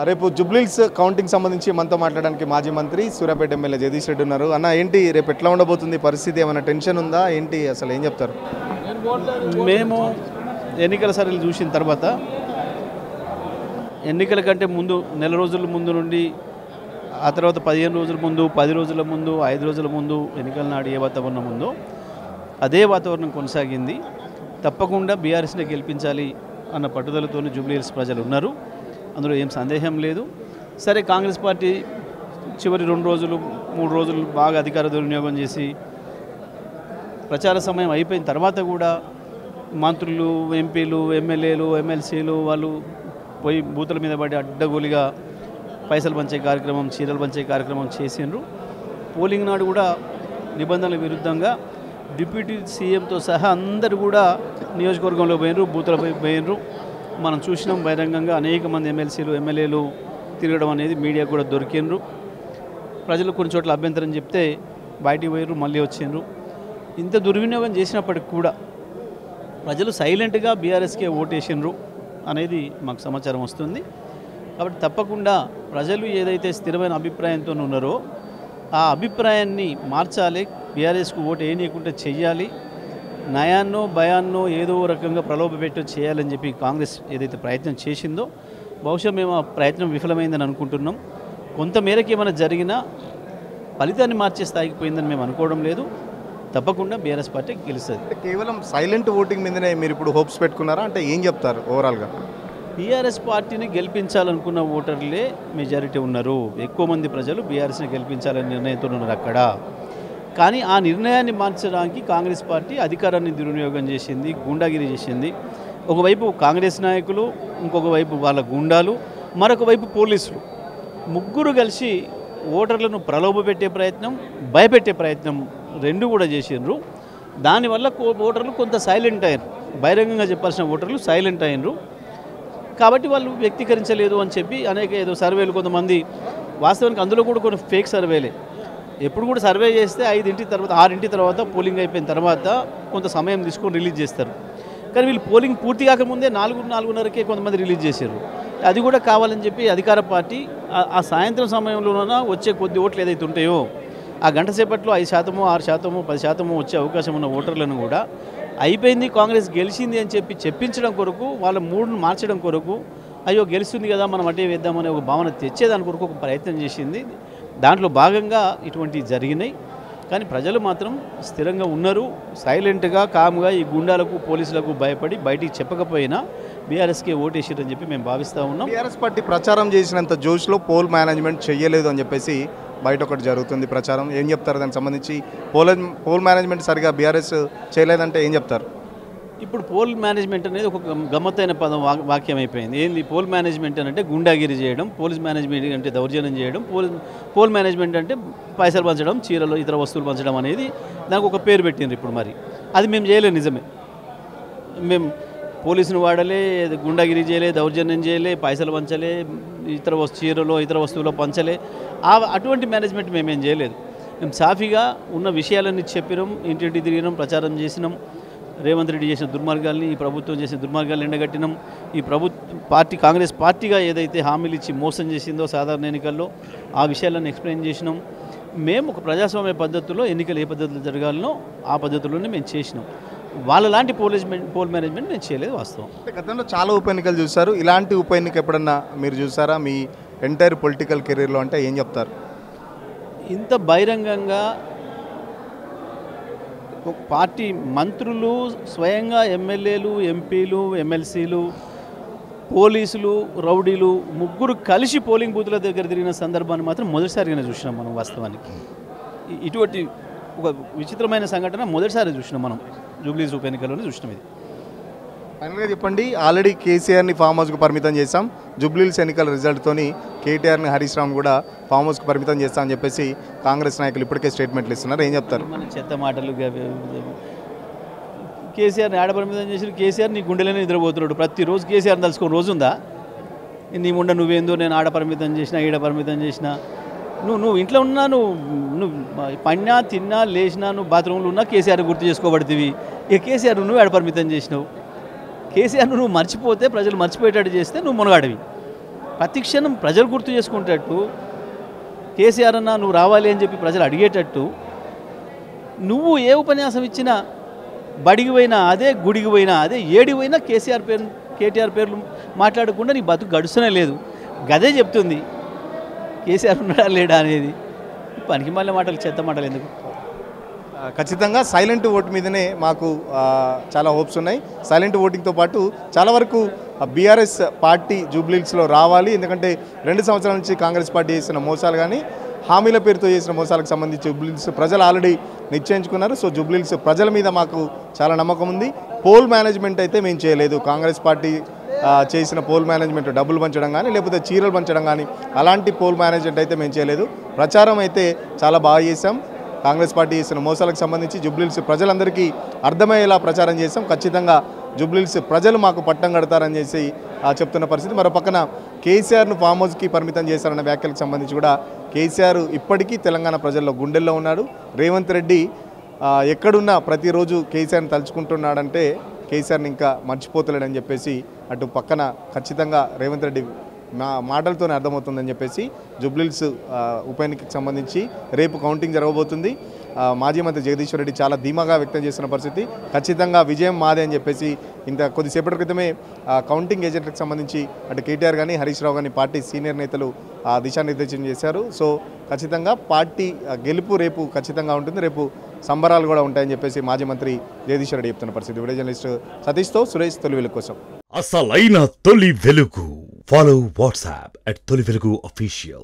రేపు జుబ్లీల్స్ కౌంటింగ్ సంబంధించి మనతో మాట్లాడడానికి మాజీ మంత్రి సూర్యాపేట ఎమ్మెల్యే జగదీష్ రెడ్డి ఉన్నారు. అన్న ఏంటి రేపు ఎట్లా ఉండబోతుంది పరిస్థితి? ఏమైనా టెన్షన్ ఉందా ఏంటి? అసలు ఏం చెప్తారు? మేము ఎన్నికల సరళి చూసిన తర్వాత ఎన్నికల కంటే ముందు నెల రోజుల ముందు నుండి ఆ తర్వాత 15 రోజుల ముందు 10 రోజుల ముందు 5 రోజుల ముందు ఎన్నికల నాడు ఏ వాతావరణం ఉందో అదే వాతావరణం కొనసాగింది. తప్పకుండా బీఆర్ఎస్ని గెలిపించాలి అన్న పట్టుదలతోనే జూబ్లీహిల్స్ ప్రజలు ఉన్నారు. అందులో ఏం సందేహం లేదు. సరే, కాంగ్రెస్ పార్టీ చివరి 2 రోజులు 3 రోజులు బాగా అధికార దుర్వినియోగం చేసి ప్రచార సమయం అయిపోయిన తర్వాత కూడా మంత్రులు, ఎంపీలు, ఎమ్మెల్యేలు, ఎమ్మెల్సీలు వాళ్ళు పోయి బూతుల మీద పడి అడ్డగోలిగా పైసలు పంచే కార్యక్రమం, చీరలు పంచే కార్యక్రమం చేసిండ్రు. పోలింగ్ నాడు కూడా నిబంధనల విరుద్ధంగా డిప్యూటీ సీఎంతో సహా అందరూ కూడా నియోజకవర్గంలో పోయినరు, బూతులపై పోయినరు. మనం చూసినాం బహిరంగంగా అనేక మంది ఎమ్మెల్సీలు, ఎమ్మెల్యేలు తిరగడం అనేది మీడియా కూడా దొరికిండ్రు. ప్రజలు కొన్ని చోట్ల అభ్యంతరం చెప్తే బయటికి పోయినరు, మళ్ళీ వచ్చిండ్రు. ఇంత దుర్వినియోగం చేసినప్పటికి కూడా ప్రజలు సైలెంట్గా బీఆర్ఎస్కే ఓటేసిండ్రు అనేది మాకు సమాచారం వస్తుంది. కాబట్టి తప్పకుండా ప్రజలు ఏదైతే స్థిరమైన అభిప్రాయంతో ఉన్నారో ఆ అభిప్రాయాన్ని మార్చాలి, బీఆర్ఎస్కు ఓటు వేయనీయకుండా చెయ్యాలి. నయాన్నో భయాన్నో ఏదో రకంగా ప్రలోభపెట్టి చేయాలని చెప్పి కాంగ్రెస్ ఏదైతే ప్రయత్నం చేసిందో బహుశా మేము ఆ ప్రయత్నం విఫలమైందని అనుకుంటున్నాం. కొంతమేరకు ఏమైనా జరిగినా ఫలితాన్ని మార్చే స్థాయికి పోయిందని మేము అనుకోవడం లేదు. తప్పకుండా బీఆర్ఎస్ పార్టీ గెలుస్తుంది. కేవలం సైలెంట్ ఓటింగ్ మీదనే మీరు ఇప్పుడు హోప్స్ పెట్టుకున్నారా? అంటే ఏం చెప్తారు ఓవరాల్గా? బీఆర్ఎస్ పార్టీని గెలిపించాలనుకున్న ఓటర్లే మెజారిటీ ఉన్నారు. ఎక్కువ మంది ప్రజలు బీఆర్ఎస్ని గెలిపించాలని నిర్ణయంతో ఉన్నారు అక్కడ. కానీ ఆ నిర్ణయాన్ని మార్చడానికి కాంగ్రెస్ పార్టీ అధికారాన్ని దుర్వినియోగం చేసింది, గూండాగిరి చేసింది. ఒకవైపు కాంగ్రెస్ నాయకులు, ఇంకొక వైపు వాళ్ళ గూండాలు, మరొక వైపు పోలీసులు, ముగ్గురు కలిసి ఓటర్లను ప్రలోభపెట్టే ప్రయత్నం, భయపెట్టే ప్రయత్నం రెండు కూడా చేసిండ్రు. దానివల్ల ఓటర్లు కొంత సైలెంట్ అయ్యారు. బహిరంగంగా చెప్పాల్సిన ఓటర్లు సైలెంట్ అయ్యారు. కాబట్టి వాళ్ళు వ్యక్తీకరించలేదు అని చెప్పి అనేక ఏదో సర్వేలు, కొంతమంది వాస్తవానికి అందులో కూడా కొన్ని ఫేక్ సర్వేలే. ఎప్పుడు కూడా సర్వే చేస్తే 5 తర్వాత 6 తర్వాత పోలింగ్ అయిపోయిన తర్వాత కొంత సమయం తీసుకొని రిలీజ్ చేస్తారు. కానీ వీళ్ళు పోలింగ్ పూర్తి కాకముందే 4-4:30కే కొంతమంది రిలీజ్ చేశారు. అది కూడా కావాలని చెప్పి అధికార పార్టీ ఆ సాయంత్రం సమయంలోన వచ్చే కొద్ది ఓట్లు ఏదైతే ఉంటాయో ఆ గంట సేపట్లో 5%, 6%, 10% వచ్చే అవకాశం ఉన్న ఓటర్లను కూడా అయిపోయింది, కాంగ్రెస్ గెలిచింది అని చెప్పి చెప్పించడం కొరకు, వాళ్ళ మూడ్ను మార్చడం కొరకు, అయ్యో గెలుస్తుంది కదా మనం అటే వేద్దామనే ఒక భావన తెచ్చేదాని కొరకు ఒక ప్రయత్నం చేసింది. దాంట్లో భాగంగా ఇటువంటివి జరిగినాయి. కానీ ప్రజలు మాత్రం స్థిరంగా ఉన్నారు. సైలెంట్గా, కామ్గా ఈ గుండాలకు, పోలీసులకు భయపడి బయటికి చెప్పకపోయినా బీఆర్ఎస్కే ఓటేసారని చెప్పి మేము భావిస్తూ ఉన్నాం. బీఆర్ఎస్ పార్టీ ప్రచారం చేసినంత జోష్లో పోల్ మేనేజ్మెంట్ చేయలేదు అని చెప్పేసి బయట ఒకటి జరుగుతుంది ప్రచారం. ఏం చెప్తారు దానికి సంబంధించి? పోల్ మేనేజ్మెంట్ సరిగా బీఆర్ఎస్ చేయలేదంటే ఏం చెప్తారు? ఇప్పుడు పోల్ మేనేజ్మెంట్ అనేది ఒక గమ్మత్తైన పదం, వాక్యం అయిపోయింది. ఏంది పోల్ మేనేజ్మెంట్ అంటే? గుండాగిరి చేయడం. పోలీస్ మేనేజ్మెంట్ అంటే దౌర్జన్యం చేయడం. పోల్ మేనేజ్మెంట్ అంటే పైసలు పంచడం, చీరలు, ఇతర వస్తువులు పంచడం అనేది దానికి ఒక పేరు పెట్టిండ్రు. ఇప్పుడు మరి అది మేము చేయలేదు. నిజమే, మేము పోలీసును వాడలే, గుండాగిరి చేయలే, దౌర్జన్యం చేయలే, పైసలు పంచలే, చీరలో ఇతర వస్తువులు పంచలే. అటువంటి మేనేజ్మెంట్ మేమేం చేయలేదు. మేము సాఫీగా ఉన్న విషయాలన్నీ చెప్పినాం, ఇంటింటి తిరిగినాం, ప్రచారం చేసినాం. రేవంత్ రెడ్డి చేసిన దుర్మార్గాల్ని, ఈ ప్రభుత్వం చేసిన దుర్మార్గాలను ఎండగట్టినాం. ఈ పార్టీ కాంగ్రెస్ పార్టీగా ఏదైతే హామీలు ఇచ్చి మోసం చేసిందో సాధారణ ఎన్నికల్లో ఆ విషయాలను ఎక్స్ప్లెయిన్ చేసినాం. మేము ఒక ప్రజాస్వామ్య పద్ధతిలో ఎన్నికలు ఏ పద్ధతిలో జరగాలనో ఆ పద్ధతిలోనే మేము చేసినాం. వాళ్ళలాంటి పోల్ మేనేజ్మెంట్ మేము చేయలేదు. వాస్తవం. గతంలో చాలా ఉప ఎన్నికలు చూశారు. ఇలాంటి ఉప ఎన్నిక ఎప్పుడన్నా మీరు చూసారా మీ ఎంటైర్ పొలిటికల్ కెరీర్లో? అంటే ఏం చెప్తారు? ఇంత బహిరంగంగా పార్టీ మంత్రులు, స్వయంగా ఎమ్మెల్యేలు, ఎంపీలు, ఎమ్మెల్సీలు, పోలీసులు, రౌడీలు ముగ్గురు కలిసి పోలింగ్ బూతుల దగ్గర తిరిగిన సందర్భాన్ని మాత్రం మొదటిసారిగానే చూసినాం మనం. వాస్తవానికి ఇటువంటి ఒక విచిత్రమైన సంఘటన మొదటిసారి చూసినాం మనం. జూబ్లీహిల్స్ ఉప ఎన్నికల్లోనే చూసినాం. ఇది ఫైనల్గా చెప్పండి. ఆల్రెడీ కేసీఆర్ని ఫామ్ హౌస్కు పరిమితం చేశాం. జూబ్లీహిల్స్ ఎన్నికల రిజల్ట్తోని కేటీఆర్ని, హరీష్ రామ్ కూడా ఫామ్ హౌస్కు పరిమితం చేస్తాం అని చెప్పేసి కాంగ్రెస్ నాయకులు ఇప్పటికే స్టేట్మెంట్లు ఇస్తున్నారు. ఏం చెప్తారు? మన చెత్త మాటలు. కేసీఆర్ని ఆడ పరిమితం చేసి కేసీఆర్ నీ గుండెలోనే నిద్రపోతున్నాడు. ప్రతిరోజు కేసీఆర్ని తలుచుకుని రోజు ఉందా? నీ ముండ నువ్వేందో నేను ఆడ పరిమితం చేసినా, ఈడ పరిమితం చేసినా, నువ్వు ఇంట్లో ఉన్నా, నువ్వు పడినా, తిన్నా, లేచినా, నువ్వు బాత్రూంలో ఉన్నా కేసీఆర్ గుర్తు చేసుకోబడుతుంది. ఇక కేసీఆర్ నువ్వు ఆడ పరిమితం చేసినావు. కేసీఆర్ నువ్వు మర్చిపోతే, ప్రజలు మర్చిపోయేటట్టు చేస్తే నువ్వు మునగాడివి. ప్రతి క్షణం ప్రజలు గుర్తు చేసుకునేటట్టు కేసీఆర్ అన్న నువ్వు రావాలి అని చెప్పి ప్రజలు అడిగేటట్టు నువ్వు ఏ ఉపన్యాసం ఇచ్చినా బడికి పోయినా అదే గుడికి పోయినా అదే ఏడికి పోయినా కేటీఆర్ పేర్లు మాట్లాడకుండా నీ బతుకు గడుస్తూనే లేదు. గదే చెప్తుంది కేసీఆర్ ఉన్నాడా లేడా అనేది. పనికి మళ్ళీ మాటలు చెత్త మాటలు ఎందుకు? ఖచ్చితంగా సైలెంట్ ఓటు మీదనే మాకు చాలా హోప్స్ ఉన్నాయి. సైలెంట్ ఓటింగ్తో పాటు చాలా వరకు బీఆర్ఎస్ పార్టీ జూబ్లీహిల్స్లో రావాలి. ఎందుకంటే 2 సంవత్సరాల నుంచి కాంగ్రెస్ పార్టీ చేసిన మోసాలు కానీ హామీల పేరుతో చేసిన మోసాలకు సంబంధించి జూబ్లీహిల్స్ ప్రజలు ఆల్రెడీ నిశ్చయించుకున్నారు. సో జూబ్లీహిల్స్ ప్రజల మీద మాకు చాలా నమ్మకం ఉంది. పోల్ మేనేజ్మెంట్ అయితే మేము చేయలేదు. కాంగ్రెస్ పార్టీ చేసిన పోల్ మేనేజ్మెంట్ డబ్బులు పంచడం కానీ లేకపోతే చీరలు పంచడం కానీ అలాంటి పోల్ మేనేజ్మెంట్ అయితే మేము చేయలేదు. ప్రచారం అయితే చాలా బాగా చేసాం. కాంగ్రెస్ పార్టీ చేసిన మోసాలకు సంబంధించి జూబ్లీహిల్స్ ప్రజలందరికీ అర్థమయ్యేలా ప్రచారం చేసాం. ఖచ్చితంగా జూబ్లీహిల్స్ ప్రజలు మాకు పట్టం కడతారని చేసి చెప్తున్న పరిస్థితి. మరో పక్కన కేసీఆర్ను ఫామ్ హౌస్కి పరిమితం చేశారన్న వ్యాఖ్యలకు సంబంధించి కూడా కేసీఆర్ ఇప్పటికీ తెలంగాణ ప్రజల్లో గుండెల్లో ఉన్నాడు. రేవంత్ రెడ్డి ఎక్కడున్నా ప్రతిరోజు కేసీఆర్ని తలుచుకుంటున్నాడంటే కేసీఆర్ని ఇంకా మర్చిపోతలేడని చెప్పేసి అటు పక్కన ఖచ్చితంగా రేవంత్ రెడ్డి మాటలతోనే అర్థమవుతుందని చెప్పేసి జూబ్లీహిల్స్ ఉప ఎన్నికకు సంబంధించి రేపు కౌంటింగ్ జరగబోతుంది. మాజీ మంత్రి జగదీశ్వర్ రెడ్డి చాలా ధీమాగా వ్యక్తం చేసిన పరిస్థితి. ఖచ్చితంగా విజయం మాదే అని చెప్పేసి కొద్దిసేపటి క్రితమే కౌంటింగ్ ఏజెంట్లకు సంబంధించి అటు కేటీఆర్ కానీ హరీష్ రావు కానీ పార్టీ సీనియర్ నేతలు దిశానిర్దేశం చేశారు. సో ఖచ్చితంగా పార్టీ గెలుపు రేపు ఖచ్చితంగా ఉంటుంది. రేపు సంబరాలు కూడా ఉంటాయని చెప్పేసి మాజీ మంత్రి జగదీశ్వర్ రెడ్డి చెప్తున్న పరిస్థితి. వీడియో జర్నలిస్ట్ సతీష్తో సురేష్, తొలి వెలుగు కోసం. అసలైన తొలి వెలుగు. ఫాలో వాట్సాప్ @తొలి వెలుగు official.